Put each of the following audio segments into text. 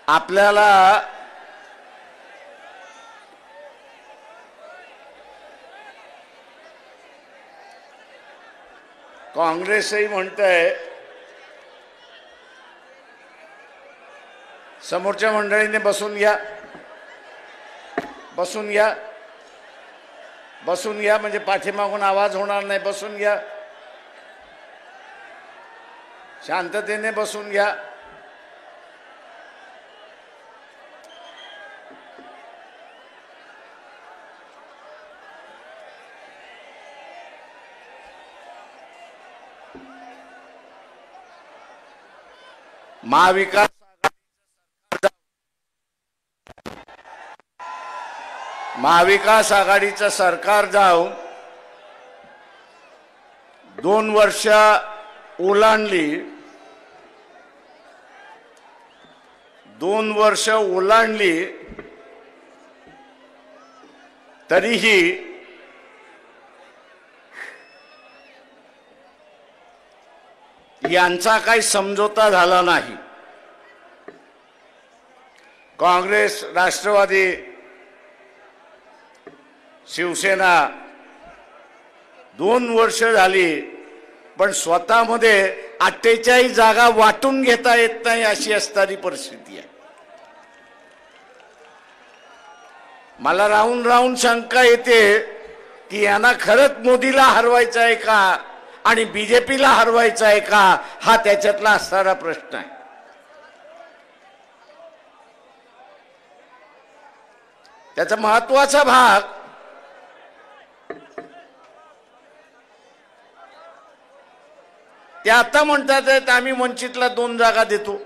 आपल्याला काँग्रेसही म्हणतंय, समोरच्या मंडळीने बसून घ्या, बसून घ्या, बसून घ्या, म्हणजे पाठीमागून आवाज होणार नाही. बसून घ्या, शांततेने बसून घ्या. महाविकास आघाडीचं सरकार जाऊन 2 वर्ष ओलांडली, 2 वर्ष ओलांडली, तरीही यांचा काही समझोता झाला नाही. काँग्रेस, राष्ट्रवादी, शिवसेना 2 वर्ष झाली, पण स्वतःमध्ये 48 जागा वाटून घेता येत नाही अशी असणारी परिस्थिती आहे. मला राहून राहून शंका येते की यांना खरंच मोदीला हरवायचं आहे का आणि बीजेपीला हरवायचं आहे का, हा त्याच्यातला असणारा प्रश्न आहे. त्याचा महत्वाचा भाग ते आता म्हणतात आम्ही वंचितला 2 जागा देतो.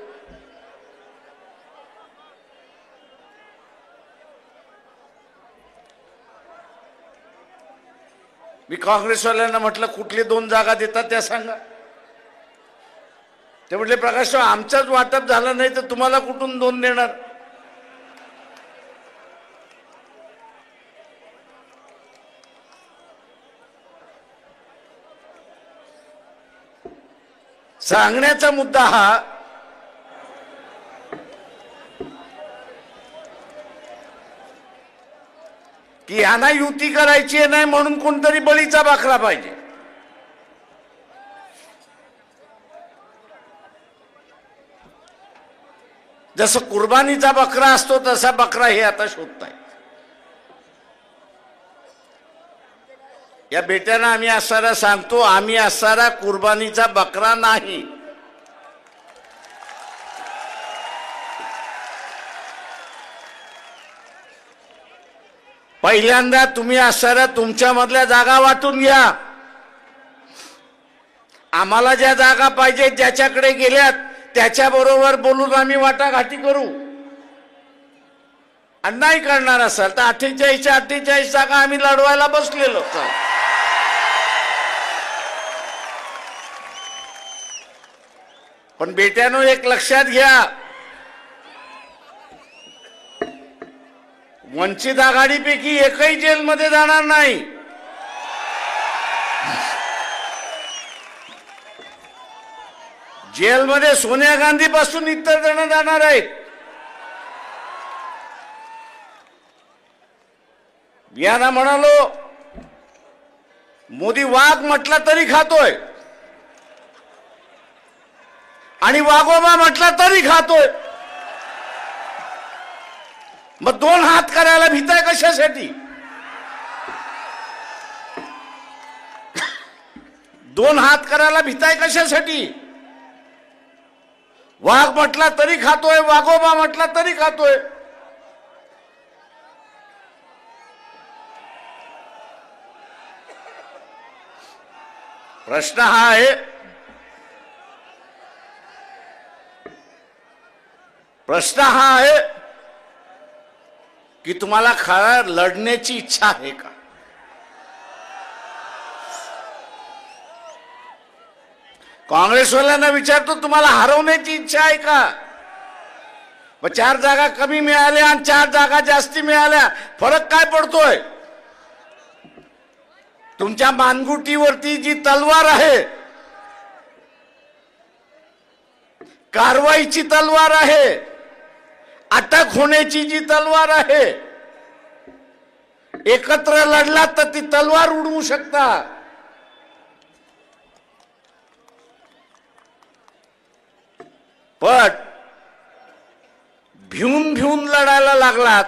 मी काँग्रेसवाल्यांना म्हटलं कुठले 2 जागा देतात त्या सांगा. ते म्हटले प्रकाशराव आमचाच वाटप झालं नाही तर तुम्हाला कुठून 2 देणार. सांगण्याचा मुद्दा हा की यांना युती करायची नाही म्हणून कोणतरी बळीचा बकरा पाहिजे. जसं कुर्बानीचा बकरा असतो तसा बकरा हे आता शोधताय. या बेट्यानं आम्ही असणारा सांगतो, आम्ही असणारा कुर्बानीचा बकरा नाही. पहिल्यांदा तुम्ही असणारा तुमच्यामधल्या जागा वाटून घ्या. आम्हाला ज्या जागा पाहिजे ज्याच्याकडे गेल्यात त्याच्याबरोबर बोलून आम्ही वाटाघाटी करू. आणि नाही करणार असाल तर 48च्या 48 जागा आम्ही लढवायला बसलेलो. पण बेट्यानो एक लक्षात घ्या, वंचित आघाडीपैकी एकही जेलमध्ये जाणार नाही. जेलमध्ये सोनिया गांधी पासून इतर जण जाणार आहेत. यांना म्हणालो मोदी वाघ म्हटला तरी खातोय आणि वाघोबा म्हटला तरी खातोय. मग 2 हात करायला भीताय कशासाठी? 2 हात करायला भीताय कशासाठी? वाघ म्हटला तरी खातोय, वाघोबा म्हटला तरी खातोय. प्रश्न हा आहे, प्रश्न हा आहे की तुम्हाला खरं लढण्याची इच्छा आहे का? काँग्रेसवाल्यांना विचारतो तुम्हाला हरवण्याची इच्छा आहे का? मग 4 जागा कमी मिळाल्या आणि 4 जागा जास्ती मिळाल्या, फरक काय पडतोय? तुमच्या मानगुटीवरती जी तलवार आहे, कारवाईची तलवार आहे, अटक होण्याची जी तलवार आहे, एकत्र लढलात तर ती तलवार उडवू शकता. पण भिवून भिवून लढायला लागलात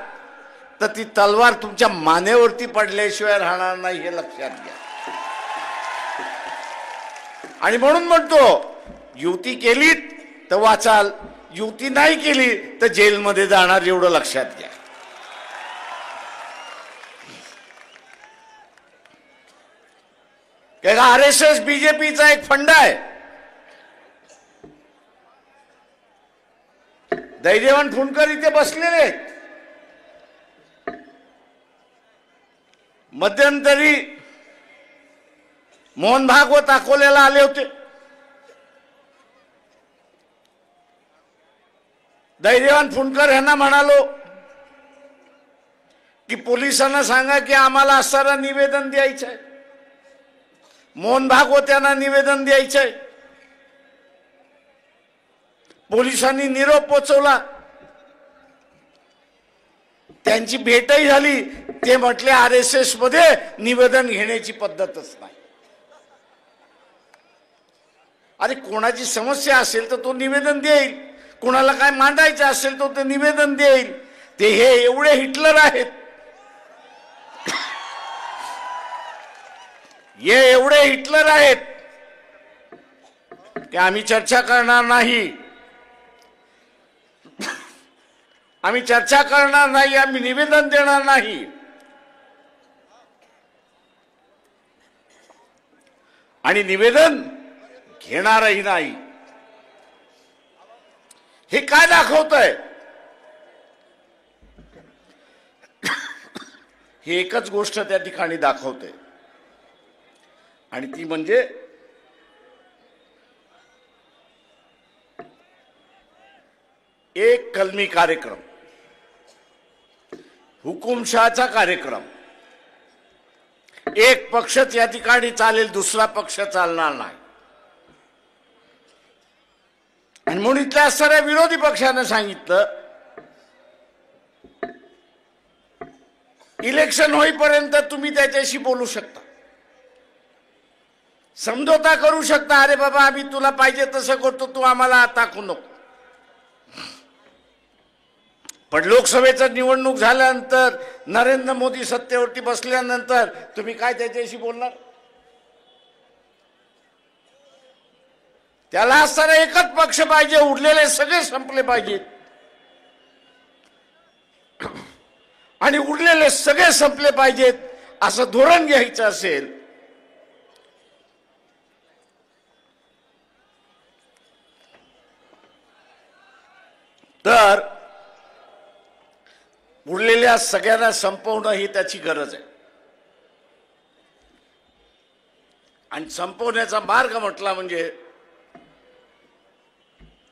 तर ती तलवार तुमच्या मानेवरती पडल्याशिवाय राहणार नाही, हे लक्षात घ्या. आणि म्हणून म्हणतो, युती केली तर वाचाल, युती नाही केली तर जेलमध्ये जाणार, एवढं लक्षात घ्या. RSS बीजेपीचा एक फंड आहे. दैदेवान फुंडकर इथे बसलेले आहेत. मध्यंतरी मोहन भागवत अकोल्याला आले होते. दैदेवान फुंडकर यांना म्हणालो की पोलिसांना सांगा की आम्हाला असणारा निवेदन द्यायचं आहे. मोहन भागवत यांना निवेदन द्यायचं आहे. पोलिसांनी निरोप पोचवला, त्यांची भेटही झाली. ते म्हटले RSS मध्ये निवेदन घेण्याची पद्धतच नाही. अरे कोणाची समस्या असेल तर तो निवेदन देईल, कोणाला काय मांडायचं असेल तर ते निवेदन देईल. ते हे एवढे हिटलर आहेत, हे एवढे हिटलर आहेत की आम्ही चर्चा करणार नाही, आम्ही चर्चा करणार नाही, आम्ही निवेदन देणार नाही. आणि निवेदन घेणारही नाही. हे काय दाखवतंय? ही एकच गोष्ट त्या ठिकाणी दाखवते, आणि ती म्हणजे एक कलमी कार्यक्रम, हुकुमशहाचा कार्यक्रम. एक पक्षच या ठिकाणी चालेल, दुसरा पक्ष चालणार नाही. आणि म्हणून इथल्या असणाऱ्या विरोधी पक्षानं सांगितलं, इलेक्शन होईपर्यंत तुम्ही त्याच्याशी बोलू शकता, समझोता करू शकता. अरे बाबा आम्ही तुला पाहिजे तसं करतो, तू आम्हाला टाकू नको. पण लोकसभेचं निवडणूक झाल्यानंतर, नरेंद्र मोदी सत्तेवरती बसल्यानंतर तुम्ही काय त्याच्याशी बोलणार? त्याला असणारा एकच पक्ष पाहिजे, उरलेले सगळे संपले पाहिजेत. आणि उरलेले सगळे संपले पाहिजेत असं धोरण घ्यायचं असेल तर उरलेल्या सगळ्यांना संपवणं ही त्याची गरज आहे. आणि संपवण्याचा मार्ग म्हटला म्हणजे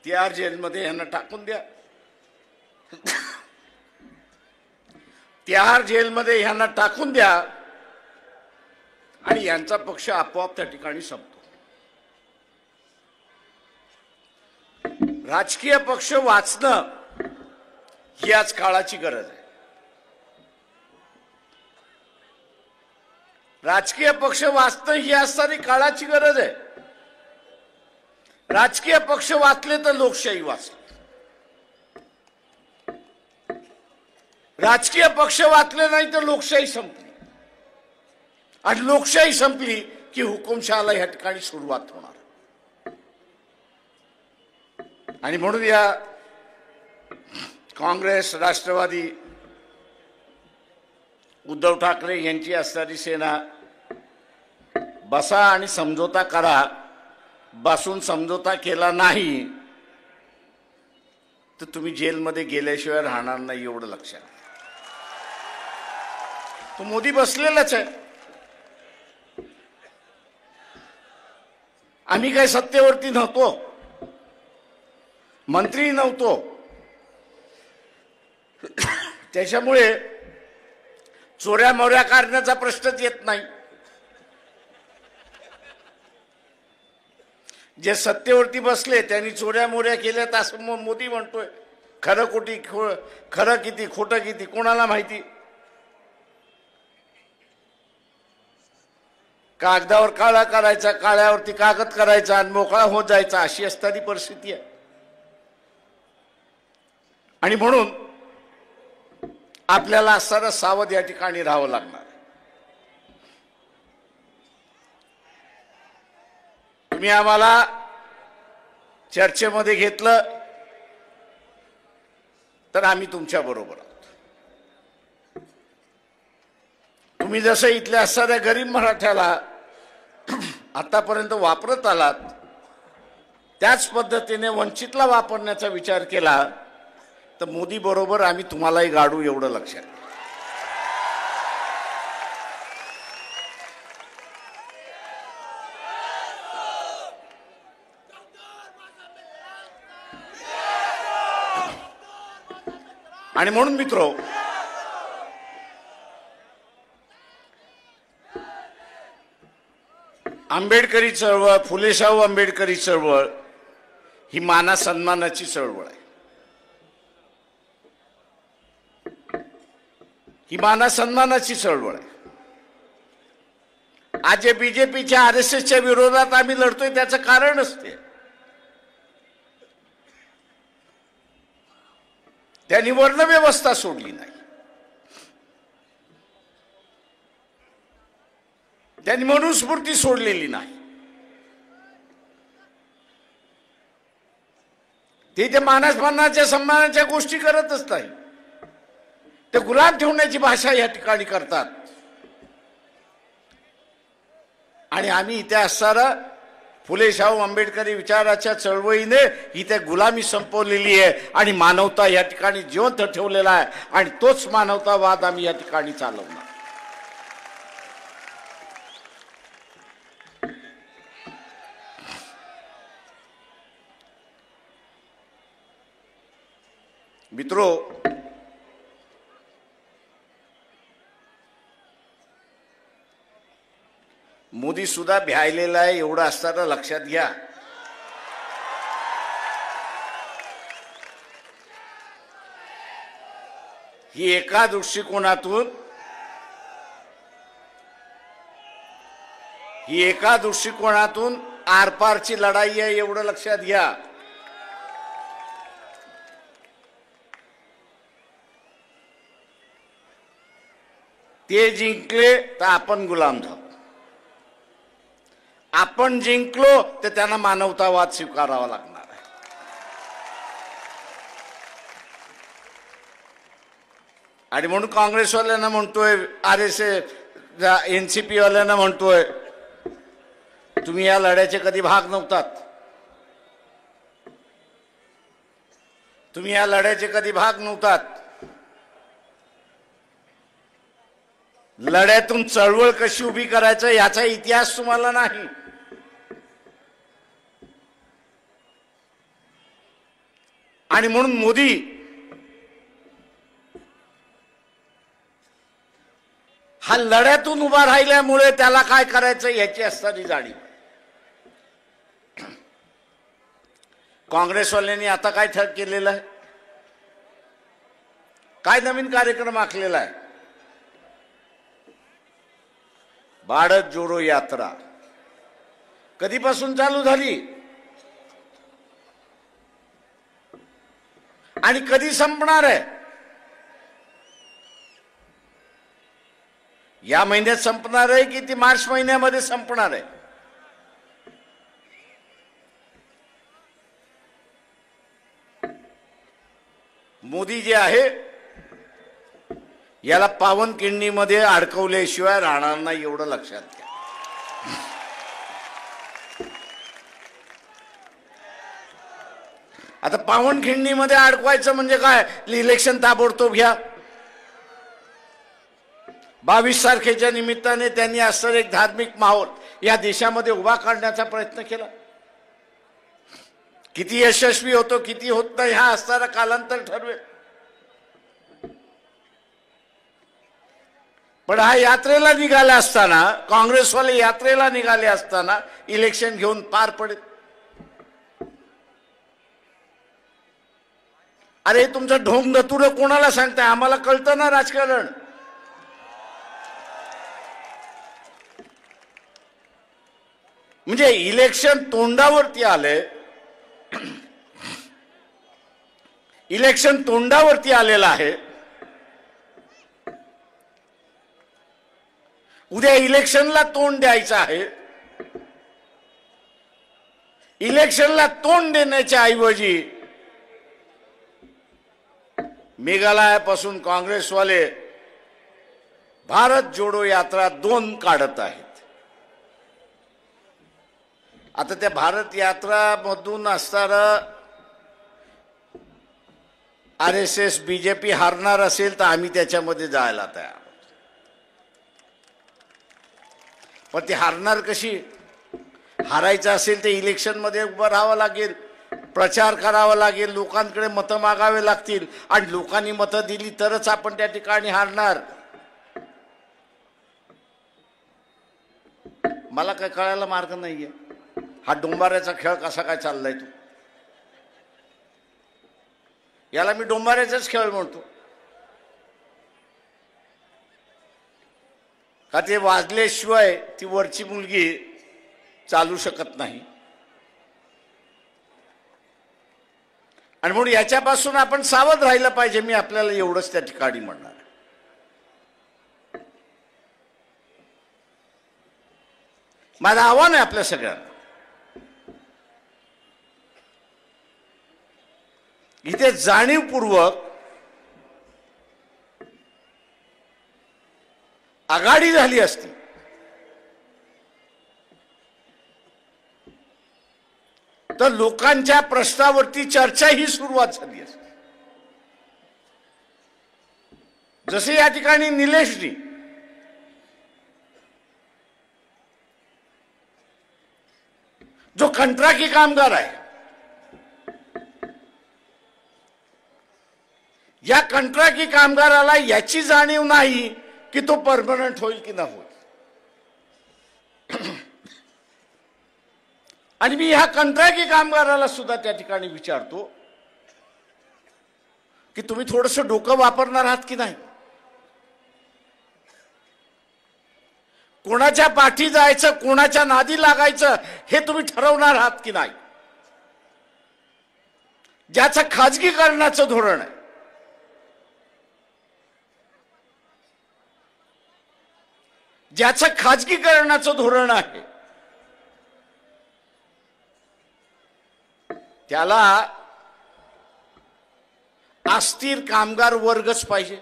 तिहार जेलमध्ये यांना टाकून द्या. तिहार जेलमध्ये यांना टाकून द्या आणि यांचा पक्ष आपोआप त्या ठिकाणी संपतो. राजकीय पक्ष वाचणं ही आज काळाची गरज आहे. राजकीय पक्ष वाचणं ही आज सारी काळाची गरज आहे. राजकीय पक्ष वाचले तर लोकशाही वाचली. राजकीय पक्ष वाचले नाही तर लोकशाही संपली. आणि लोकशाही संपली की हुकुमशहाला या ठिकाणी सुरुवात होणार. आणि म्हणून या काँग्रेस, राष्ट्रवादी, उद्धव ठाकरे यांची असणारी सेना बसा आणि समझोता करा. बसून समझोता केला नाही तर तुम्ही जेलमध्ये गेल्याशिवाय राहणार नाही, एवढं लक्षात. तो मोदी बसलेलाच आहे. आम्ही काय सत्तेवरती नव्हतो, मंत्री नव्हतो, त्याच्यामुळे चोऱ्या मोऱ्या करण्याचा प्रश्नच येत नाही. जे सत्तेवरती बसले त्यांनी चोऱ्या मोऱ्या केल्यात असं मोदी म्हणतोय. खरं किती खोटं किती कोणाला माहिती. कागदावर काळा करायचा, काळ्यावरती कागद करायचा आणि मोकळा होत जायचा, अशी असणारी परिस्थिती आहे. आणि म्हणून आपल्याला असणारं सावध या ठिकाणी राहावं लागणार. तुम्ही आम्हाला चर्चेमध्ये घेतलं तर आम्ही तुमच्या बरोबर आहोत. तुम्ही जसं इथल्या असणाऱ्या गरीब मराठ्याला आतापर्यंत वापरत आलात त्याच पद्धतीने वंचितला वापरण्याचा विचार केला तर मोदी बरोबर आम्ही तुम्हालाही गाडू, एवढं लक्षात. आणि म्हणून मित्रो, आंबेडकरी चळवळ, फुलेशाहू आंबेडकरी चळवळ ही माना सन्मानाची चळवळ आहे. ही माना सन्मानाची चळवळ आहे. आज जे बीजेपीच्या आरएसएसच्या विरोधात आम्ही लढतोय त्याचं कारण असते त्यांनी वर्णव्यवस्था सोडली नाही, त्यांनी मनुस्मृती सोडलेली नाही. ते त्या मानसमानाच्या सन्मानाच्या गोष्टी करतच नाही, ते गुलाम ठेवण्याची भाषा या ठिकाणी करतात. आणि आम्ही इथे असणारा फुले शाहू आंबेडकरी विचाराच्या चळवळीने ही ते गुलामी संपवलेली आहे आणि मानवता या ठिकाणी जिवंत ठेवलेला आहे. आणि तोच मानवतावाद आम्ही या ठिकाणी चालवणार. मित्रो, मोदी सुद्धा भ्यायलेला आहे एवढं असताना लक्षात घ्या. ही एका दृष्टिकोनातून आरपारची लढाई आहे एवढं लक्षात घ्या. ते जिंकले तर आपण गुलाम झालो, आपण जिंकलो तर त्यांना मानवतावाद स्वीकारावा लागणार आहे. आणि म्हणून काँग्रेसवाल्यांना म्हणतोय, आरएसएस एनसीपी वाल्यांना म्हणतोय, तुम्ही या लढ्याचे कधी भाग नव्हतात, तुम्ही या लढ्याचे कधी भाग नव्हतात. लढ्यातून चळवळ कशी उभी करायचं याचा इतिहास तुम्हाला नाही. आणि म्हणून मोदी हा लढ्यातून उभा राहिल्यामुळे त्याला काय करायचं याची असणारी जाणीव. काँग्रेसवाल्यांनी आता काय ठरवून केलेलं आहे, काय नवीन कार्यक्रम आखलेला आहे. भारत जोडो यात्रा कधीपासून चालू झाली आणि कधी संपणार आहे. या महिन्यात संपणार आहे की ती मार्च महिन्यामध्ये संपणार आहे. मोदी जे आहे याला पावनखिंडीमध्ये अडकवल्याशिवाय राहणार नाही एवढं लक्षात घ्या. आता पावनखिंडीमध्ये अडकवायचं म्हणजे काय, इलेक्शन ताबडतोब घ्या. 22 तारखेच्या निमित्ताने त्यांनी असं एक धार्मिक माहोल या देशामध्ये उभा करण्याचा प्रयत्न केला. किती यशस्वी होतो किती होत नाही हा असणारा कालांतर ठरवेल. पण हा यात्रेला निघाले असताना, काँग्रेसवाले यात्रेला निघाले असताना इलेक्शन घेऊन पार पडेल. अरे तुमचं ढोंग दतुरं कोणाला सांगताय? आम्हाला कळतं ना राजकारण. म्हणजे इलेक्शन तोंडावरती आले, इलेक्शन तोंडावरती आलेलं आहे. उद्या इलेक्शनला तोंड द्यायचं आहे. इलेक्शनला तोंड देण्याच्या ऐवजी मेघालयापासून काँग्रेसवाले भारत जोडो यात्रा 2 काढत आहेत. आता त्या भारत यात्रा मधून असणारा RSS BJP हारणार असेल तर आम्ही त्याच्यामध्ये जायला तयार. पण ती हारणार कशी? हारायचं असेल तर इलेक्शन मध्ये उभं राहावं लागेल, प्रचार करावा लागेल, लोकांकडे मतं मागावे लागतील आणि लोकांनी मतं दिली तरच आपण त्या ठिकाणी हारणार. मला काय कळायला मार्ग नाहीये. हा डोंबाऱ्याचा खेळ कसा काय चाललाय तो? याला मी डोंबाऱ्याचाच खेळ म्हणतो. का ते वाजल्याशिवाय ती वरची मुलगी चालू शकत नाही. आणि म्हणून याच्यापासून आपण सावध राहिलं पाहिजे. मी आपल्याला एवढंच त्या ठिकाणी म्हणणार. माझं आव्हान आहे आपल्या सगळ्यांना, इथे जाणीवपूर्वक आघाडी झाली असती तर लोकांच्या प्रश्नावरती चर्चा ही सुरुवात झाली असती. जसे या ठिकाणी निलेशजी जो कंत्राटी कामगार आहे, या कंत्राटी कामगाराला याची जाणीव नाही की तो परमनंट होईल की नाही होईल. आणि मी ह्या कंत्राटी कामगाराला सुद्धा त्या ठिकाणी विचारतो की तुम्ही थोडंसं डोकं वापरणार आहात की नाही? कोणाच्या पाठी जायचं, कोणाच्या नादी लागायचं हे तुम्ही ठरवणार आहात की नाही? ज्याचं खाजगीकरणाचं धोरण आहे, ज्याचं खाजगीकरणाचं धोरण आहे, त्याला अस्थिर कामगार वर्गच पाहिजे.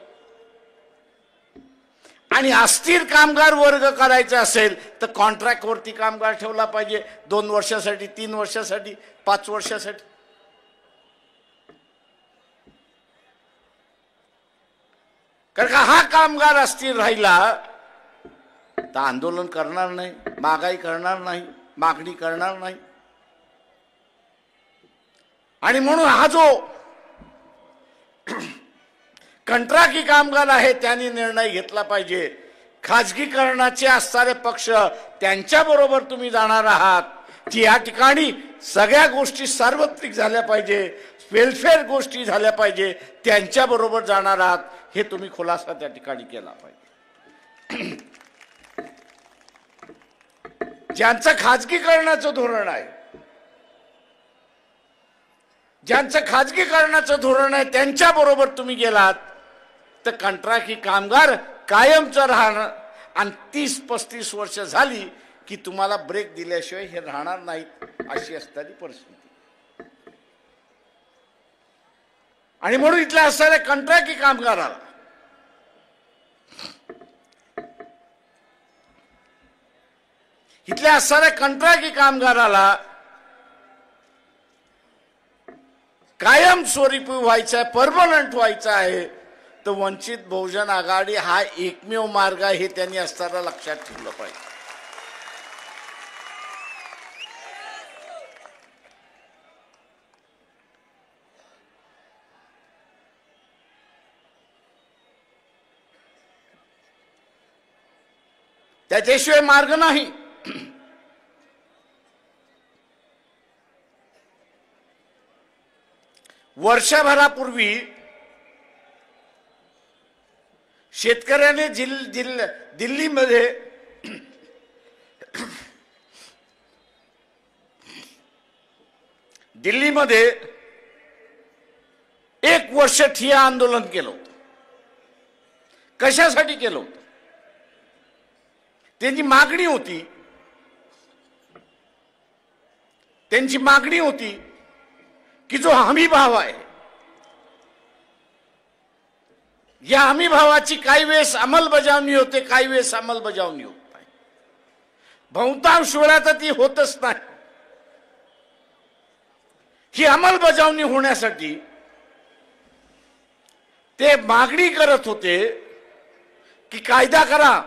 आणि अस्थिर कामगार वर्ग करायचा असेल तर कॉन्ट्रॅक्ट वरती कामगार ठेवला पाहिजे. 2 वर्षासाठी, 3 वर्षासाठी, 5 वर्षासाठी. कारण का हा कामगार अस्थिर राहिला तर आंदोलन करणार नाही, महागाई करणार नाही, मागणी करणार नाही. आणि म्हणून हा जो कंत्राटी कामगार आहे त्यांनी निर्णय घेतला पाहिजे. खाजगीकरणाचे असणारे पक्ष त्यांच्याबरोबर तुम्ही जाणार आहात की या ठिकाणी सगळ्या गोष्टी सार्वत्रिक झाल्या पाहिजे, वेलफेअर गोष्टी झाल्या पाहिजे, त्यांच्याबरोबर जाणार आहात हे तुम्ही खुलासा त्या ठिकाणी केला पाहिजे. ज्यांचं खाजगीकरणाचं धोरण आहे, ज्यांचं खाजगीकरणाचं धोरण आहे त्यांच्याबरोबर तुम्ही गेलात तर कंत्राटी कामगार कायमचं राहणार. आणि 30-35 वर्ष झाली की तुम्हाला ब्रेक दिल्याशिवाय हे राहणार नाहीत, अशी असणारी परिस्थिती. आणि म्हणून इथल्या असणाऱ्या कंत्राटी कामगाराला इथल्या असणाऱ्या कंत्राटी कामगाराला कायमस्वरूपी व्हायचं आहे, परमनंट व्हायचं आहे, तर वंचित बहुजन आघाडी हा एकमेव मार्ग आहे हे त्यांनी असताना लक्षात ठेवलं पाहिजे. त्याच्याशिवाय मार्ग नाही. वर्षभरापूर्वी शेतकऱ्याने दिल्लीमध्ये एक वर्ष ठिय्या आंदोलन केलं होतं. कशासाठी केलं होतं? त्यांची मागणी होती की जो हमी भाव आहे, या हमी भावाची काही वेळेस अंमलबजावणी होते, काही वेळेस अंमलबजावणी होत नाही. बहुतांश वेळा तर ती होतच नाही. ही अंमलबजावणी होण्यासाठी ते मागणी करत होते की कायदा करा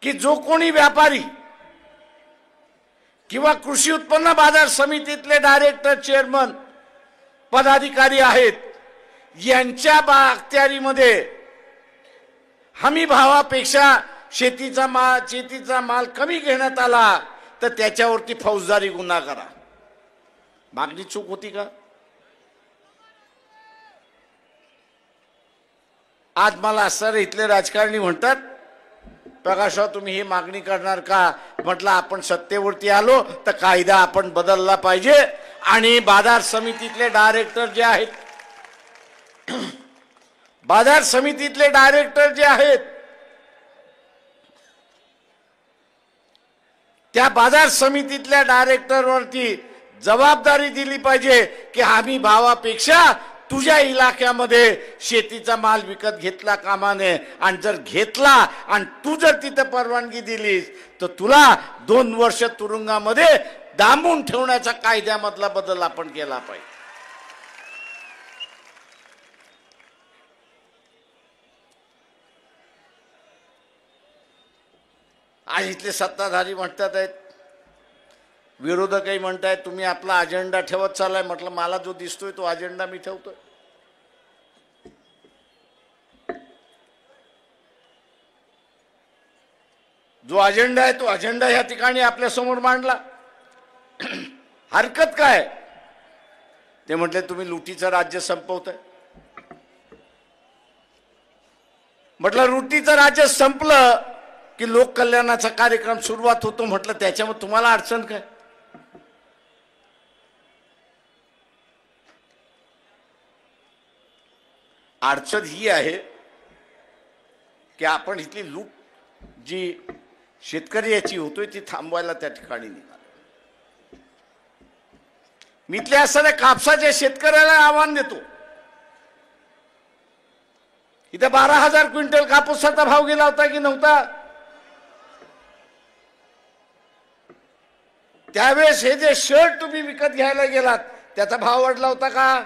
की जो कोणी व्यापारी किंवा कृषी उत्पन्न बाजार समितीतले डायरेक्टर, चेअरमन, पदाधिकारी आहेत, यांच्या अखत्यारीमध्ये हमी भावापेक्षा शेतीचा माल कमी घेण्यात आला तर त्याच्यावरती फौजदारी गुन्हा करा. मागणी चूक होती का? आज मला सर इथले राजकारणी म्हणतात, प्रकाशराव तुम्ही ही मागणी करणार का? म्हटलं आपण सत्तेवरती आलो तर कायदा आपण बदलला पाहिजे आणि बाजार समितीतले डायरेक्टर जे आहेत, त्या बाजार समितीतल्या डायरेक्टरवरती जबाबदारी दिली पाहिजे की हमी भावापेक्षा तुझ्या इलाक्यामध्ये शेतीचा माल विकत घेतला कामा नये, आणि जर घेतला आणि तू जर तिथं परवानगी दिलीस तर तुला 2 वर्ष तुरुंगामध्ये डांबून ठेवण्याचा कायद्यामधला बदल आपण केला पाहिजे. आज इथले सत्ताधारी म्हणतात आहेत, विरोधकही म्हणतायत तुम्ही आपला अजेंडा ठेवत चाललाय. म्हटलं मला जो दिसतोय तो अजेंडा मी ठेवतोय. जो अजेंडा आहे तो अजेंडा या ठिकाणी आपल्या समोर मांडला. हरकत काय? ते म्हटले तुम्ही लुटीचं राज्य संपवताय. म्हटलं लुटीचं राज्य संपलं की लोक कल्याणाचा कार्यक्रम सुरुवात होतो. म्हटलं त्याच्यामध्ये तुम्हाला अडचण काय? अडचण ही आहे की आपण इथली लूट जी शेतकरी याची होतोय ती थांबवायला त्या ठिकाणी निघालो. मी इथल्या असणाऱ्या कापसाच्या शेतकऱ्याला आव्हान देतो. इथे 12,000 क्विंटल कापूसाचा भाव गेला होता की नव्हता? त्यावेळेस हे जे शर्ट तुम्ही विकत घ्यायला गेलात त्याचा भाव वाढला होता का?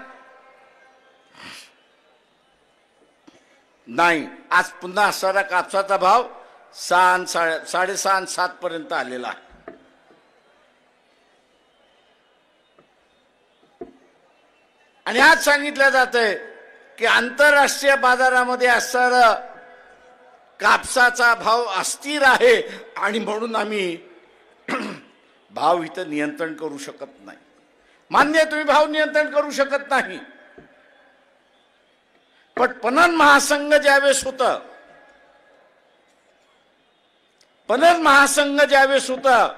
नाही. आज पुन्हा असणारा कापसाचा भाव 6, 7 पर्यंत आलेला आहे. आणि आज सांगितलं जातंय की आंतरराष्ट्रीय बाजारामध्ये असणारा कापसाचा भाव अस्थिर आहे आणि म्हणून आम्ही भाव इथं नियंत्रण करू शकत नाही. मान्य आहे, तुम्ही भाव नियंत्रण करू शकत नाही. पण पणन महासंघ ज्यावेळेस होता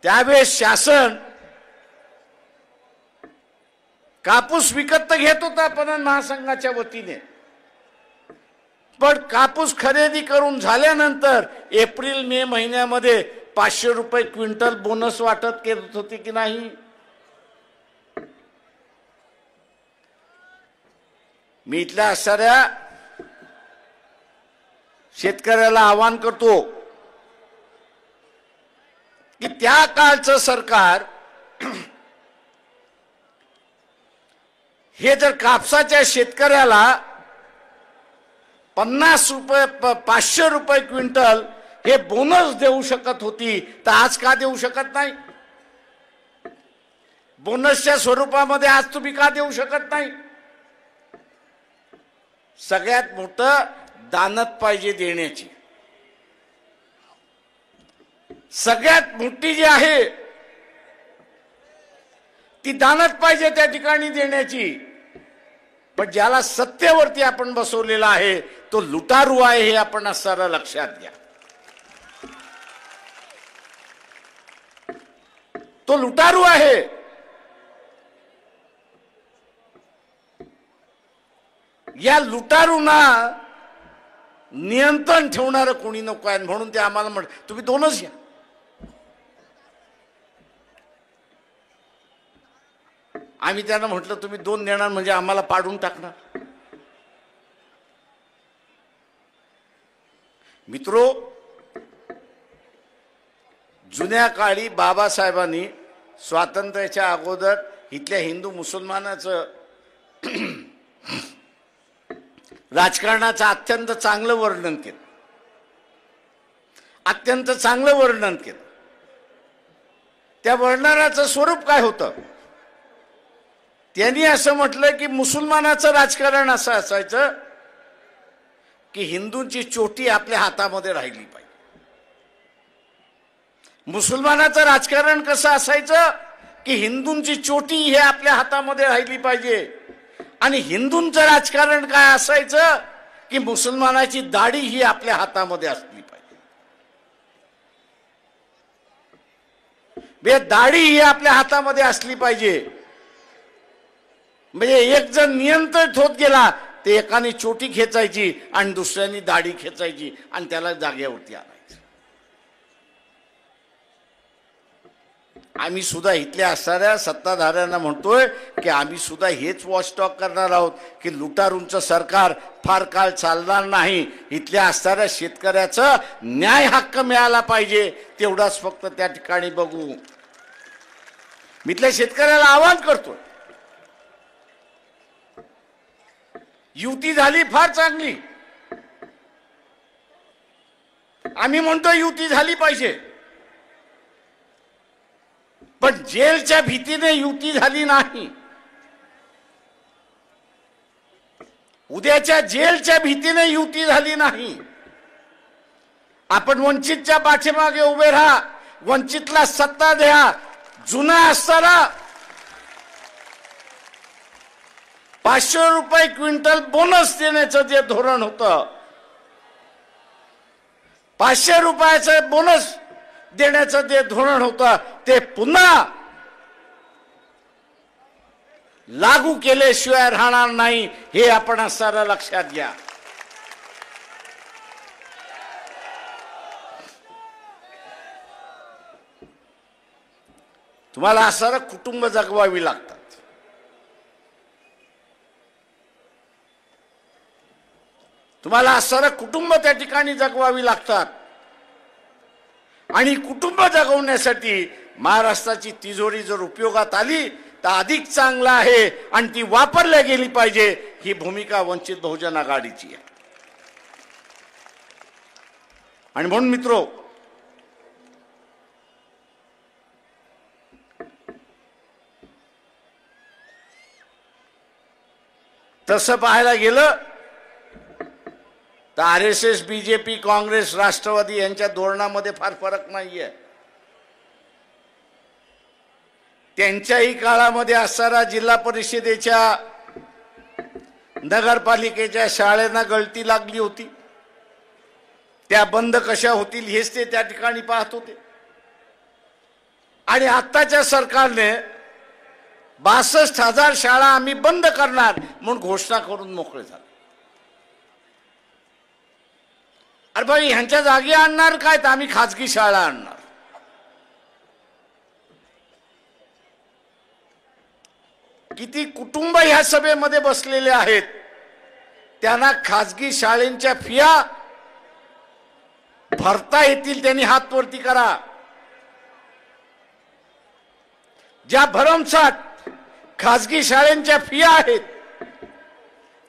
त्यावेळेस शासन कापूस विकत तर घेत होता पणन महासंघाच्या वतीने, पण कापूस खरेदी करून झाल्यानंतर एप्रिल मे महिन्यामध्ये 500 रुपये क्विंटल बोनस वाटत करत होते की नाही? मी इथल्या असणाऱ्या शेतकऱ्याला आवाहन करतो की त्या काळचं सरकार हे जर कापसाच्या शेतकऱ्याला 50 रुपये 500 रुपये क्विंटल हे बोनस देऊ शकत होती तर आज का देऊ शकत नाही? बोनसच्या स्वरूपामध्ये आज तुम्ही का देऊ शकत नाही? सगळ्यात मोठं दानत पाहिजे देण्याची. सगळ्यात मोठी जी आहे ती दानत पाहिजे त्या ठिकाणी देण्याची. पण ज्याला सत्तेवरती आपण बसवलेला आहे तो लुटारू आहे हे आपण सारं लक्षात घ्या. तो लुटारू आहे. या लुटारूंना नियंत्रण ठेवणारं कोणी नको आहे म्हणून ते आम्हाला म्हण तुम्ही दोनच या. आम्ही त्यांना म्हटलं तुम्ही दोन देणार म्हणजे आम्हाला पाडून टाकणार. मित्रो, जुन्या काळी बाबासाहेबांनी स्वातंत्र्याच्या अगोदर इथल्या हिंदू मुसलमानाचं राजकारणाचं अत्यंत चांगलं वर्णन केलं. अत्यंत चांगलं वर्णन केलं. त्या वर्णनाचं स्वरूप काय होतं? त्यांनी असं म्हटलं की मुसलमानाचं राजकारण असं असायचं की हिंदूंची चोटी आपल्या हातामध्ये राहिली पाहिजे. मुसलमानाचं राजकारण कसं असायचं की हिंदूंची चोटी हे आपल्या हातामध्ये राहिली पाहिजे. आणि हिंदूंचं राजकारण काय असायचं की मुसलमानाची दाढी ही आपल्या हातामध्ये असली पाहिजे. दाढी ही आपल्या हातामध्ये असली पाहिजे. म्हणजे एक जण नियंत्रित होत गेला ते एकाने चोटी खेचायची आणि दुसऱ्याने दाढी खेचायची आणि त्याला जागेवरती आणायचं. आम्ही सुद्धा इथल्या असणाऱ्या सत्ताधाऱ्यांना म्हणतोय की आम्ही सुद्धा हेच वॉचटॉक करणार आहोत की लुटारूंचं सरकार फार काळ चालणार नाही. इथल्या असणाऱ्या शेतकऱ्याचं न्याय हक्क मिळाला पाहिजे तेवढाच फक्त त्या ठिकाणी बघू. मी इथल्या शेतकऱ्याला आवाहन करतोय, युती झाली फार चांगली. आम्ही म्हणतो युती झाली पाहिजे, पण जेलच्या भीतीने युती झाली नाही. उद्याच्या जेलच्या भीतीने युती झाली नाही. आपण वंचितच्या पाठीमागे उभे राहा, वंचितला सत्ता द्या. जुना असताना 500 रुपये क्विंटल बोनस देण्याचं जे धोरण होतं, 500 रुपयाचं बोनस देण्याचं जे धोरण होतं ते पुन्हा लागू केल्याशिवाय राहणार नाही हे आपण सारं लक्षात घ्या. तुम्हाला सारं कुटुंब जगवावी लागतात. तुम्हाला सारं कुटुंब त्या ठिकाणी जगवावी लागतात. आणि कुटुंब जगवण्यासाठी महाराष्ट्राची तिजोरी जर उपयोगात आली तर अधिक चांगलं आहे आणि ती वापरल्या गेली पाहिजे ही भूमिका वंचित बहुजन आघाडीची आहे. आणि म्हणून मित्रो, तसं पाहायला गेलं तर RSS, BJP, काँग्रेस, राष्ट्रवादी यांच्या धोरणामध्ये फार फरक नाहीये. त्यांच्याही काळामध्ये असणारा जिल्हा परिषदेच्या नगरपालिकेच्या शाळांना गळती लागली होती. त्या बंद कशा होतील हेच ते त्या ठिकाणी पाहत होते. आणि आत्ताच्या सरकारने 62,000 शाळा आम्ही बंद करणार म्हणून घोषणा करून मोकळे झाले. अरे भाई, ह्यांच्या जागी आणणार काय? तर आम्ही खाजगी शाळा आणणार. किती कुटुंब ह्या सभेमध्ये बसलेले आहेत, त्यांना खाजगी शाळेंच्या फिया भरता येतील त्यांनी हात वरती करा. ज्या भरमसाठ खाजगी शाळेंच्या फिया आहेत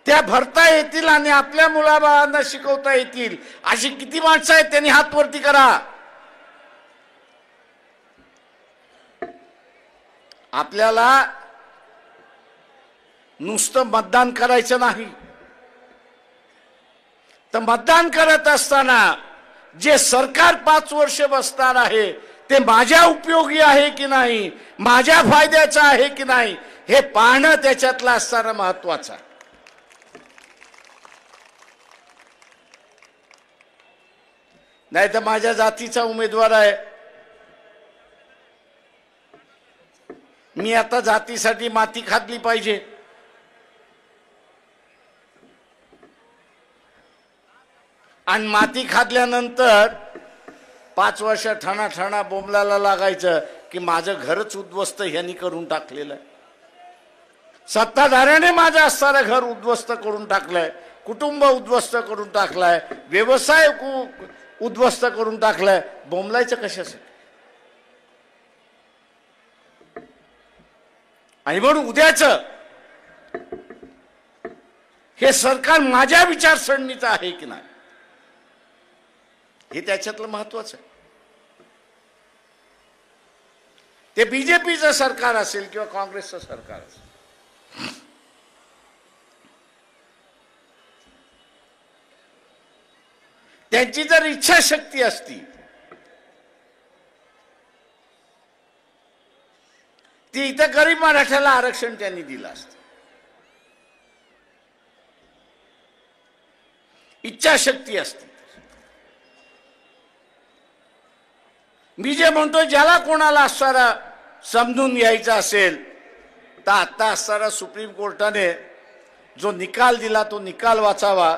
त्या भरता येतील आणि आपल्या मुलाबाळांना शिकवता येतील अशी किती माणसं आहेत त्यांनी हात वरती करा. आपल्याला नुसतं मतदान करायचं नाही, तर मतदान करत असताना जे सरकार 5 वर्ष बसणार आहे ते माझ्या उपयोगी आहे की नाही, माझ्या फायद्याचं आहे की नाही, हे पाहणं त्याच्यातलं असणारं महत्वाचं आहे. नाही तर माझ्या जातीचा उमेदवार आहे, मी आता जातीसाठी माती खाल्ली पाहिजे, आणि माती खाल्ल्यानंतर 5 वर्ष ठणा बोंबलाला लागायचं की माझं घरच उद्ध्वस्त ह्यांनी करून टाकलेलं आहे, सत्ताधाऱ्याने माझं असणारं घर उद्ध्वस्त करून टाकलंय, कुटुंब उद्ध्वस्त करून टाकलाय, व्यवसाय उद्ध्वस्त करून टाकलाय. बोंबलायचं कशासाठी? आणि म्हणून उद्याचं हे सरकार माझ्या विचारसरणीचं आहे की नाही, हे त्याच्यातलं महत्वाचं आहे. ते बीजेपीचं सरकार असेल किंवा काँग्रेसचं सरकार असेल, त्यांची जर इच्छाशक्ती असती ती इथं गरीब मराठ्याला आरक्षण त्यांनी दिलं असतं. इच्छाशक्ती असती. मी जे म्हणतो, ज्याला कोणाला असणारा समजून घ्यायचा असेल तर आता असणारा सुप्रीम कोर्टाने जो निकाल दिला तो निकाल वाचावा.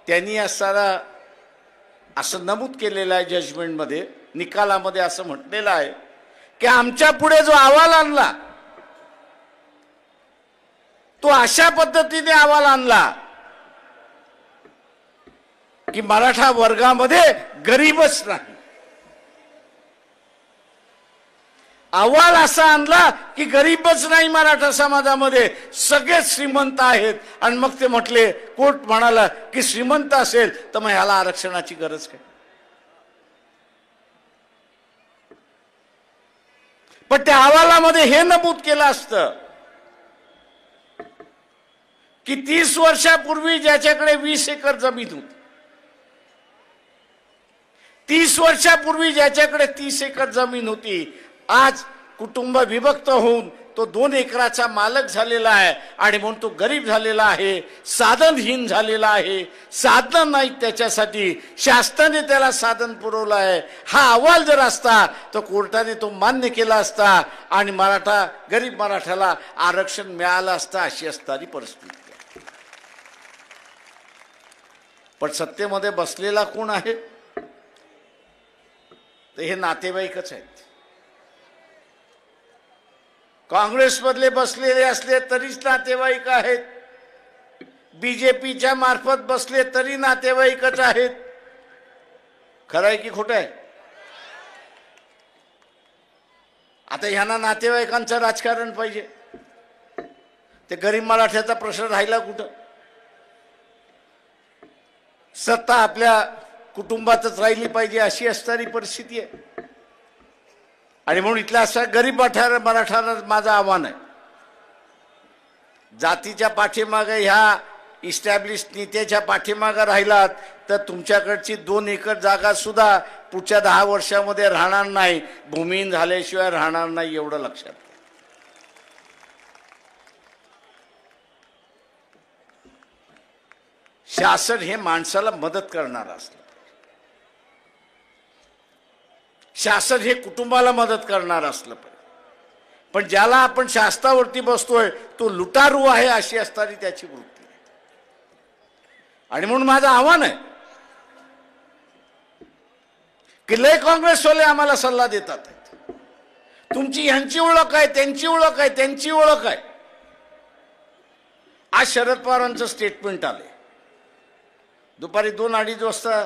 त्यांनी असणारा असं नमूद केलेलं आहे जजमेंटमध्ये, निकालामध्ये असं म्हटलेलं आहे की आमच्या पुढे जो अहवाल आणला तो अशा पद्धतीने अहवाल आणला की मराठा वर्गामध्ये गरीबच नाही. अहवाल असा आणला की गरीबच नाही मराठा समाजामध्ये, सगळे श्रीमंत आहेत. आणि मग ते म्हटले, कोर्ट म्हणाला की श्रीमंत असेल तर मग ह्याला आरक्षणाची गरज काय. पण त्या अहवालामध्ये हे नमूद केलं असतं की 30 वर्षापूर्वी ज्याच्याकडे 20 एकर जमीन होती, 30 वर्षापूर्वी ज्याच्याकडे 30 एकर जमीन होती, आज कुटुंब विभक्त होऊन तो 2 एकराचा मालक झालेला आहे आणि म्हणून तो गरीब झालेला आहे, साधनहीन झालेला आहे. साधन नाही त्याच्यासाठी, शासनाने त्याला साधन पुरवलं आहे. हा अहवाल जर असता तर कोर्टाने तो मान्य केला असता आणि गरीब मराठ्याला आरक्षण मिळालं असतं, अशी असणारी परिस्थिती. पण सत्तेमध्ये बसलेला कोण आहे तर हे नातेवाईकच आहेत. काँग्रेसमधले बसलेले असले तरीच नातेवाईक आहेत, बीजेपीच्या मार्फत बसले तरी नातेवाईकच आहेत. खरं आहे की खोटं आहे? आता ह्यांना नातेवाईकांचं राजकारण पाहिजे, ते गरीब मराठ्याचा प्रश्न राहिला कुठं? सत्ता आपल्या कुटुंबातच राहिली पाहिजे अशी असणारी परिस्थिती आहे. आणि म्हणून इथल्या अशा गरीब मराठ्याला माझं आव्हान आहे, जातीच्या पाठीमागे ह्या इस्टॅब्लिश नेत्याच्या पाठीमागे राहिलात तर तुमच्याकडची 2 एकर जागा सुद्धा पुढच्या 10 वर्षामध्ये राहणार नाही, भूमिहीन झाल्याशिवाय राहणार नाही, एवढं लक्षात. शासन हे माणसाला मदत करणार असलं, शासन हे कुटुंबाला मदत करणार असलं पाहिजे. पण ज्याला आपण शास्त्रावरती बसतोय तो लुटारू आहे अशी असणारी त्याची वृत्ती. आणि म्हणून माझं आव्हान आहे की लय काँग्रेसवाले आम्हाला सल्ला देतात, तुमची ह्यांची ओळख आहे, त्यांची ओळख आहे, त्यांची ओळख आहे. आज शरद पवारांचं स्टेटमेंट आले दुपारी 2-2:30 वाजता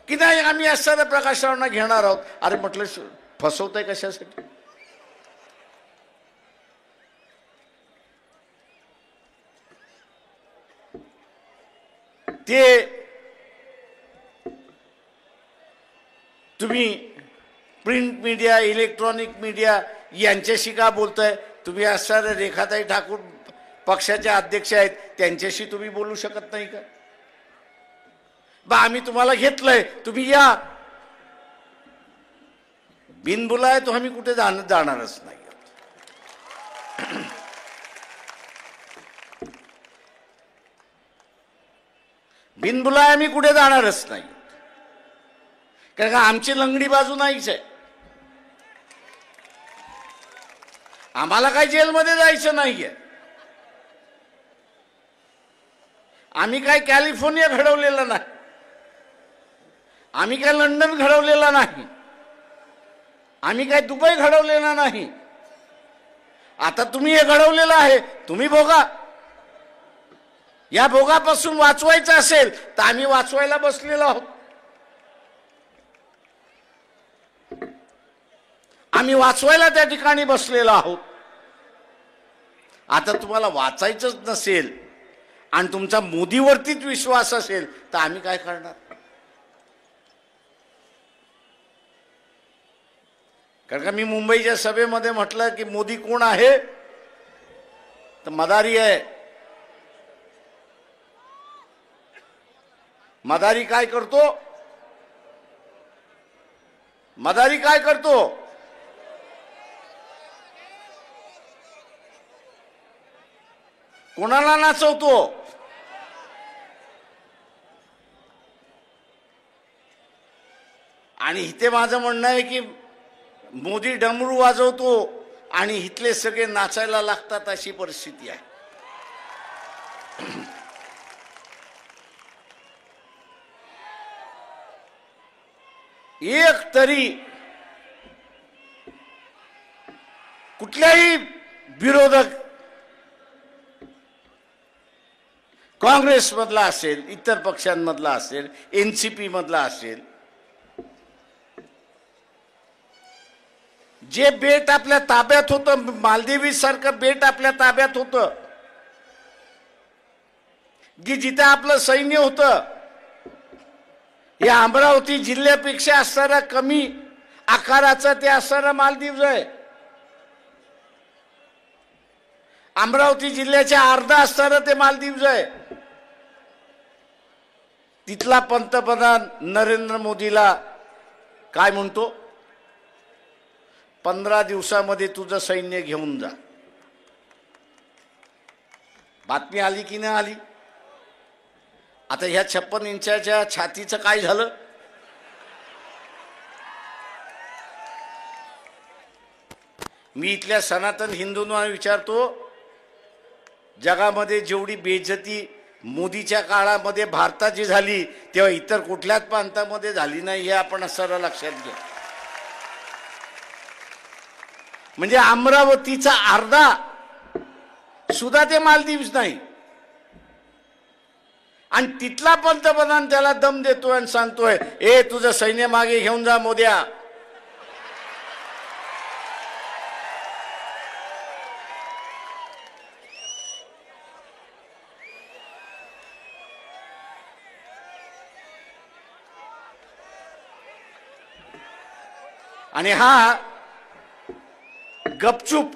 की नाही आम्ही असणाऱ्या प्रकाश रावांना घेणार आहोत. अरे म्हटलं फसवताय कशासाठी? ते तुम्ही प्रिंट मीडिया, इलेक्ट्रॉनिक मीडिया यांच्याशी का बोलताय? तुम्ही असणारे रेखाताई ठाकूर पक्षाच्या अध्यक्ष आहेत, त्यांच्याशी तुम्ही बोलू शकत नाही का? बा आम्ही तुम्हाला घेतलंय, तुम्ही या. बिनबुलाय तो आम्ही कुठे जाणारच नाही. बिनबुलाय आम्ही कुठे जाणारच नाही, कारण का आमची लंगडी बाजू नाहीच आहे. आम्हाला काय जेलमध्ये जायचं नाहीये. आम्ही काय कॅलिफोर्निया घडवलेलं नाही, आम्ही काय लंडन घडवलेला नाही, आम्ही काय दुबई घडवलेला नाही. आता तुम्ही हे घडवलेलं आहे, तुम्ही भोगा. या भोगापासून वाचवायचं असेल तर आम्ही वाचवायला बसलेलो आहोत. आम्ही वाचवायला त्या ठिकाणी बसलेलो आहोत. आता तुम्हाला वाचायचंच नसेल आणि तुमचा मोदीवरतीच विश्वास असेल तर आम्ही काय करणार. कारण का मी मुंबईच्या सभेमध्ये म्हटलं की मोदी कोण आहे, तर मदारी आहे. मदारी काय करतो, मदारी काय करतो, कोणाला नाचवतो. आणि इथे माझं म्हणणं आहे की मोदी डमरू वाजवतो आणि इथले सगळे नाचायला लागतात, अशी परिस्थिती आहे. एक तरी कुठल्याही विरोधक काँग्रेसमधला असेल, इतर पक्षांमधला असेल, एनसीपी मधला असेल, जे बेट आपल्या ताब्यात होतं, मालदीव सारखं बेट आपल्या ताब्यात होतं, की जिथे आपलं सैन्य होतं, या अमरावती जिल्ह्यापेक्षा असणारा कमी आकाराचा ते असणारा मालदीव आहे. अमरावती जिल्ह्याच्या अर्धा असणारं ते मालदीव आहे. तिथला पंतप्रधान नरेंद्र मोदीला काय म्हणतो, 15 दिवसामध्ये तुझं सैन्य घेऊन जा. बातमी आली की नाही आली. आता ह्या 56 इंचाच्या छातीचं काय झालं. मी इथल्या सनातन हिंदूंना विचारतो, जगामध्ये जेवढी बेइज्जती मोदीच्या काळामध्ये भारताची झाली तेव्हा इतर कुठल्याच प्रांतामध्ये झाली नाही, हे आपण सरळ लक्षात घ्या. म्हणजे अमरावतीचा अर्धा सुद्धा ते मालदीव्स नाही. आणि तिथला पंतप्रधान त्याला दम देतोय आणि सांगतोय, ए तुझं सैन्य मागे घेऊन जा मोद्या. आणि हा गपचूप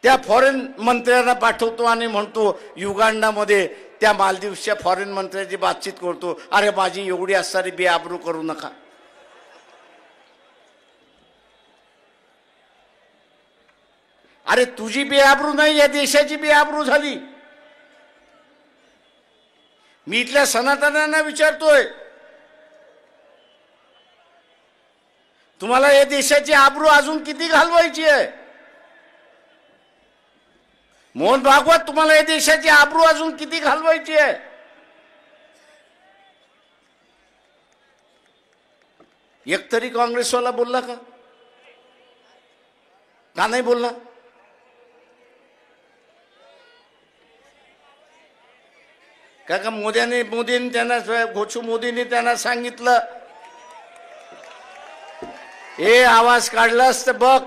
त्या फॉरेन मंत्र्यांना पाठवतो आणि म्हणतो युगांडामध्ये त्या मालदीवच्या फॉरेन मंत्र्याची बातचीत करतो, अरे माझी एवढी असणारी बेआबरू करू नका. अरे तुझी बेआबरू नाही, या देशाची बेआबरू झाली. मी इथल्या सनातनांना विचारतोय, तुम्हाला या देशाची आबरू अजून किती घालवायची आहे. मोहन भागवत, तुम्हाला या देशाची आबरू अजून किती घालवायची आहे. एक तरी काँग्रेसवाला बोलला का नाही बोलला. का मोदींनी त्यांना घोषू मोदींनी त्यांना सांगितलं, हे आवाज काढलास तर बघ,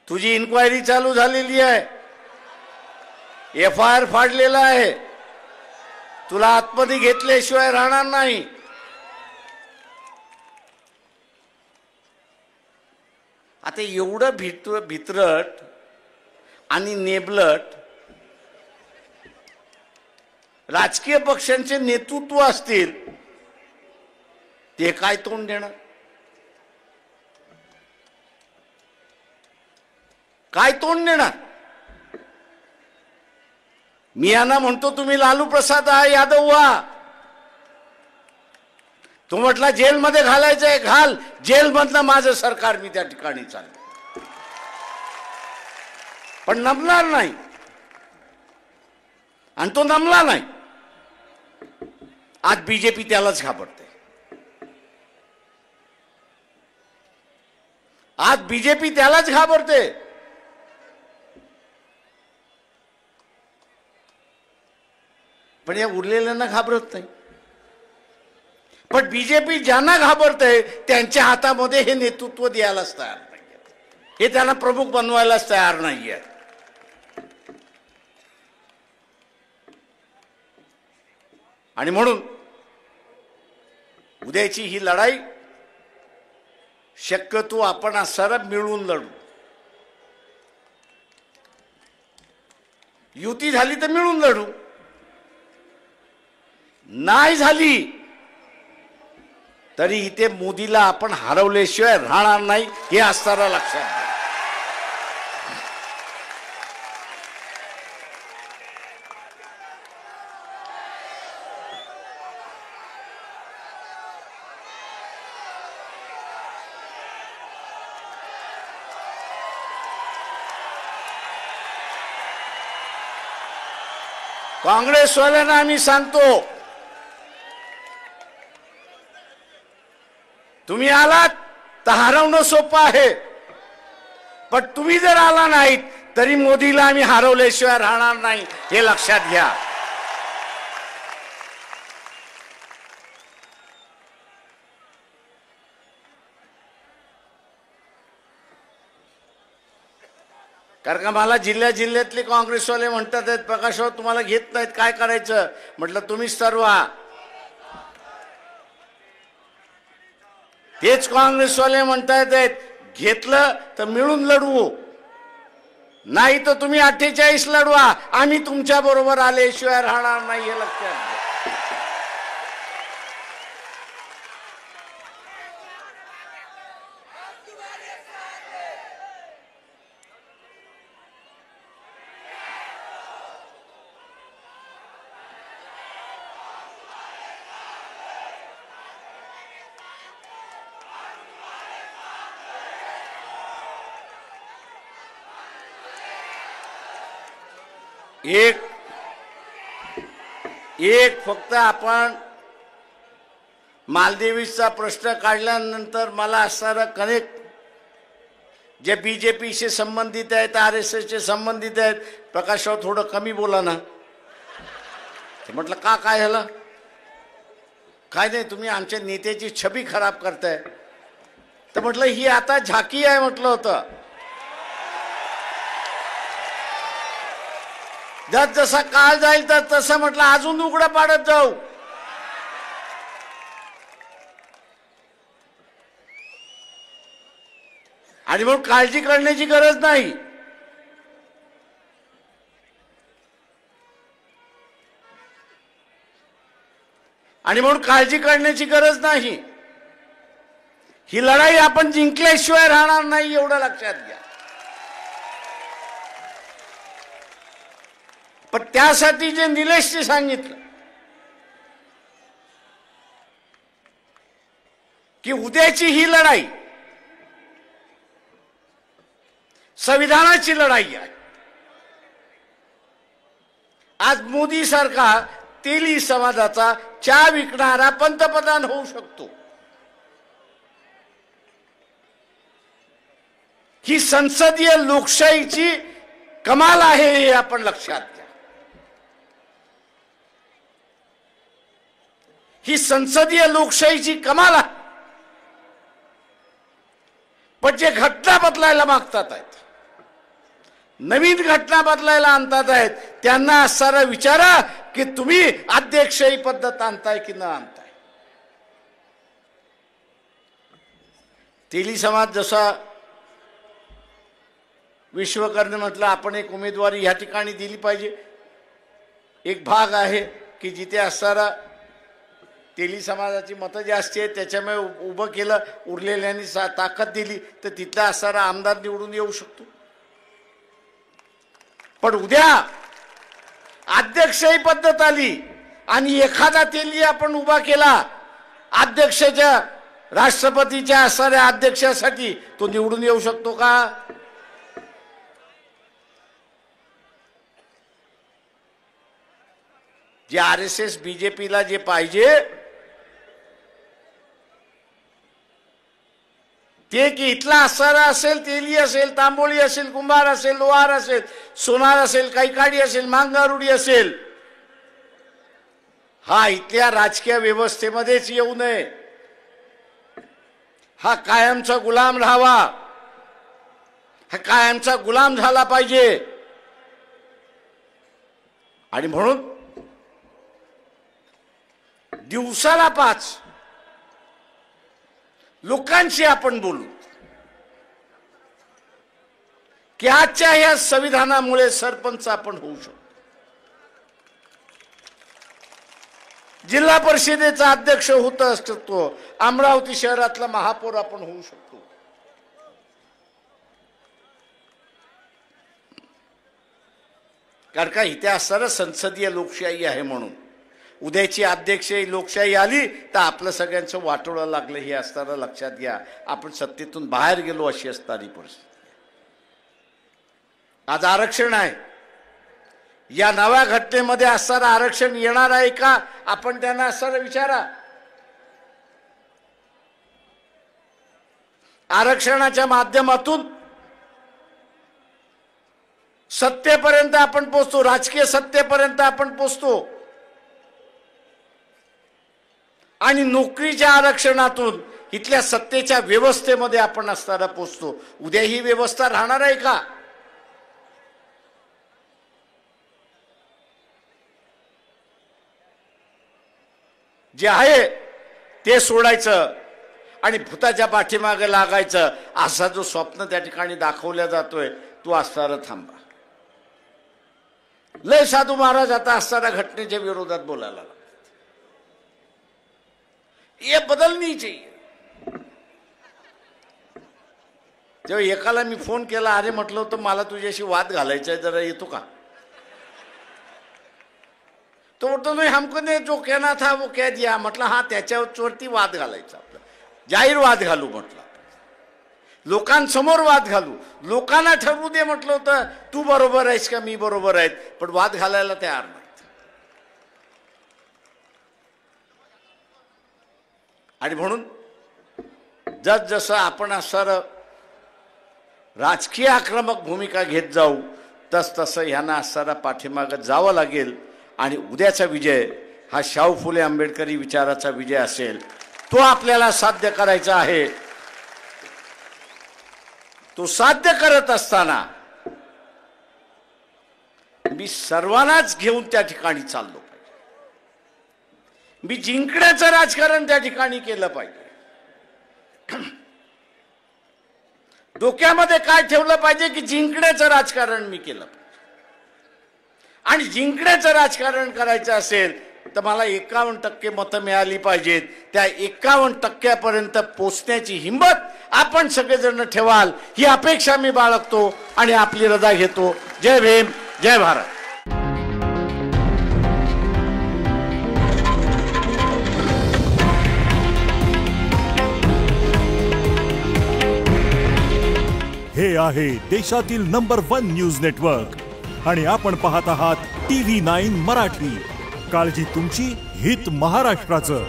तुझी इन्क्वायरी चालू झालेली आहे, FIR फाडलेला आहे, तुला आतमध्ये घेतल्याशिवाय राहणार नाही. आता एवढं भित्रट आणि नेबलट राजकीय पक्षांचे नेतृत्व असतील ते काय तोंड देणार? काय तोंड देणार? मी यांना म्हणतो तुम्ही लालू प्रसाद यादव व्हा. तो म्हटला जेलमध्ये घालायचंय घाल, जेलमधलं माझं सरकार मी त्या ठिकाणी चाललं. पण नमणार नाही, आणि तो नमला नाही. आज बीजेपी त्यालाच घाबरते. आज बीजेपी त्यालाच घाबरते. पण या उरलेल्यांना घाबरत नाही. पण बीजेपी ज्यांना घाबरते त्यांच्या हातामध्ये हे नेतृत्व द्यायलाच तयार नाही, हे त्यांना प्रमुख बनवायलाच तयार नाहीये. आणि म्हणून उद्याची ही लढाई शक्यतो आपण सरळ मिळून लढू. युती झाली तर मिळून लढू, नाही झाली तरी इथे मोदीला आपण हरवल्याशिवाय राहणार नाही, हे असताना लक्षात घ्या. काँग्रेसवाल्यांना आम्ही सांगतो, तुम्ही आलात तर हरवणं सोपं आहे, पण तुम्ही जर आला नाहीत तरी मोदीला आम्ही हरवल्याशिवाय राहणार नाही, हे लक्षात घ्या. कारण का मला जिल्ह्यातले काँग्रेसवाले म्हणतात आहेत, प्रकाशराव तुम्हाला घेत नाहीत, काय करायचं? म्हटलं तुम्हीच ठरवा. तेच काँग्रेसवाले म्हणतायत आहेत, घेतलं तर मिळून लढवू, नाही तर तुम्ही 48 लढवा, आम्ही तुमच्या बरोबर आल्याशिवाय राहणार नाही, हे लक्षात घ्या. एक फक्त आपण मालदिवचा प्रश्न काढल्यानंतर मला असणारा कनेक्ट जे बीजेपीशी संबंधित आहेत, RSSचे संबंधित आहेत, प्रकाशराव थोडं कमी बोला ना. म्हटलं काय झालं? काय नाही, तुम्ही आमच्या नेत्याची छबी खराब करताय. तर म्हटलं ही आता झाकी आहे म्हटलं होतं. जसा काळ जाईल तर तसं म्हटलं अजून उघडं पाडत जाऊ. आणि म्हणून काळजी करण्याची गरज नाही. आणि म्हणून काळजी करण्याची गरज नाही. ही लढाई आपण जिंकल्याशिवाय राहणार नाही, एवढं लक्षात घ्या. पण त्यासाठी जे निलेशने सांगितलं की उद्याची ही लढाई संविधानाची लढाई आहे. आज मोदी सरकार तेली समाजाचा चहा विकणारा पंतप्रधान होऊ शकतो. ही संसदीय लोकशाहीची कमाल आहे, हे आपण लक्षात घ्या. ही संसदीय लोकशाहीची कमाल आहे. पण जे घटना बदलायला मागतात आहेत, नवीन घटना बदलायला आणतात आहेत, त्यांना सारं विचारा की तुम्ही अध्यक्षही पद्धत आणताय की न आणताय. तेली समाज जसा विश्वकर्णे म्हटलं आपण एक उमेदवारी या ठिकाणी दिली पाहिजे. एक भाग आहे की जिथे असणारा तेली समाजाची मतं जास्ती आहेत त्याच्यामुळे उभं केलं, उरलेल्यांनी ताकद दिली तर तिथला असणारा आमदार निवडून येऊ शकतो. पण उद्या अध्यक्षही पद्धत आली आणि एखादा तेली आपण उभा केला अध्यक्षाच्या राष्ट्रपतीच्या असणाऱ्या अध्यक्षासाठी, तो निवडून येऊ शकतो का? जे RSS बीजेपीला जे पाहिजे ते की इथला असणारा असेल, तेली असेल, तांबोळी असेल, कुंभार असेल, लोहार असेल, सोनार असेल, कैकाडी असेल, मांगारुडी असेल, हा इथल्या राजकीय व्यवस्थेमध्येच येऊ नये. हा कायमचा गुलाम राहावा, हा कायमचा गुलाम झाला पाहिजे. आणि म्हणून दिवसाला 5 लोकांशी आपण बोलू की आजच्या या संविधानामुळे सरपंच आपण होऊ शकतो, जिल्हा परिषदेचा अध्यक्ष होत असतो, अमरावती शहरातला महापौर आपण होऊ शकतो. कारण का इथे असणारं संसदीय लोकशाही आहे. म्हणून उद्याची अध्यक्षीय लोकशाही आली तर आपलं सगळ्यांचं वाटोळं लागलं हे असताना लक्षात घ्या. आपण सत्तेतून बाहेर गेलो अशी असणारी परिस्थिती. आज आरक्षण आहे, या नव्या घटनेमध्ये असणारं आरक्षण येणार आहे का आपण त्यांना असणारं विचारा. आरक्षणाच्या माध्यमातून सत्तेपर्यंत आपण पोहोचतो, राजकीय सत्तेपर्यंत आपण पोहोचतो आणि नोकरीच्या आरक्षणातून इथल्या सत्तेच्या व्यवस्थेमध्ये आपण असताना पोहोचतो. उद्या ही व्यवस्था राहणार आहे का? जे आहे ते सोडायचं आणि भूताच्या पाठीमागे लागायचं, असा जो स्वप्न त्या ठिकाणी दाखवला जातोय तो असताना थांबा. लय साधू महाराज आता असताना घटनेच्या विरोधात बोलायला लागला. ये बदल नहीं चाहिए. तेव्हा एकाला मी फोन केला, अरे म्हटलं होतं मला तुझ्याशी वाद घालायचा आहे, जरा येतो का? तो बोलतो नाही, हमको ने जो कहना था वो कह दिया. म्हटलं हा त्याच्यावरती वाद घालायचा, आपला जाहीर वाद घालू म्हटलं, लोकांसमोर वाद घालू, लोकांना ठरवू दे म्हटलं होतं तू बरोबर आहेस का मी बरोबर आहे, पण वाद घालायला तयार नाही. आणि म्हणून जसजसं आपण असणारं राजकीय आक्रमक भूमिका घेत जाऊ तसतसं ह्यांना असणारा पाठीमागं जावं लागेल. आणि उद्याचा विजय हा शाहू फुले आंबेडकरी विचाराचा विजय असेल, तो आपल्याला साध्य करायचा आहे. तो साध्य करत असताना मी सर्वांनाच घेऊन त्या ठिकाणी चाललो पाहिजे. मी जिंकण्याचं राजकारण त्या ठिकाणी केलं पाहिजे. डोक्यामध्ये काय ठेवलं पाहिजे की जिंकण्याचं राजकारण मी केलं पाहिजे. आणि जिंकण्याचं राजकारण करायचं असेल तर मला 51% मतं मिळाली पाहिजेत. त्या 51% पोचण्याची हिंमत आपण सगळेजण ठेवाल ही अपेक्षा मी बाळगतो आणि आपली रजा घेतो. जय भीम, जय भारत. हे आहे देशातील नंबर 1 न्यूज नेटवर्क आणि आपण पाहत आहात TV9 मराठी. काळजी तुमची, हित महाराष्ट्राचं.